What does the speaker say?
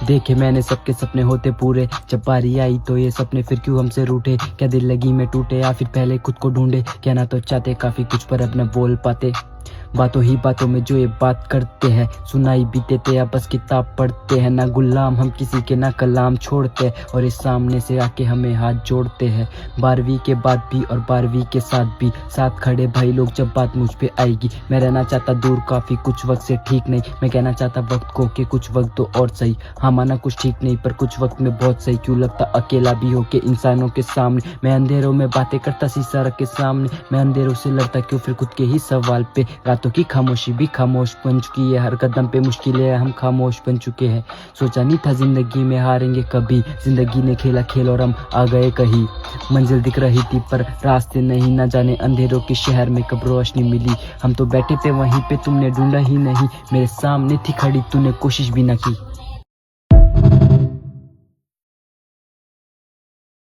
देखे मैंने सबके सपने होते पूरे, जब बारी आई तो ये सपने फिर क्यों हमसे रूठे। क्या दिल लगी में टूटे या फिर पहले खुद को ढूंढे। कहना तो चाहते काफी कुछ पर अब न बोल पाते। बातों ही बातों में जो ये बात करते हैं, सुनाई भी देते या बस किताब पढ़ते हैं। ना गुलाम हम किसी के ना कलाम छोड़ते हैं, और इस सामने से आके हमें हाथ जोड़ते हैं। 12वीं के बाद भी और 12वीं के साथ भी साथ खड़े भाई लोग जब बात मुझ पे आएगी। मैं रहना चाहता दूर काफी कुछ वक्त से ठीक नहीं, मैं कहना चाहता वक्त को कि कुछ वक्त तो और सही। हाँ माना कुछ ठीक नहीं पर कुछ वक्त में बहुत सही। क्यों लगता अकेला भी हो के इंसानों के सामने, मैं अंधेरों में बातें करता शीशा रख के सामने। मैं अंधेरों से लड़ता क्यों फिर खुद के ही सवाल पे। रातों की खामोशी भी खामोश बन चुकी है, हर कदम पे मुश्किलें हम खामोश बन चुके हैं। सोचा नहीं था जिंदगी में हारेंगे कभी, जिंदगी ने खेला खेल और हम आ गए कहीं। मंजिल दिख रही थी पर रास्ते नहीं, न जाने अंधेरों के शहर में कब रोशनी मिली। हम तो बैठे थे वहीं पे, तुमने ढूंढा ही नहीं, मेरे सामने थी खड़ी तूने कोशिश भी न की।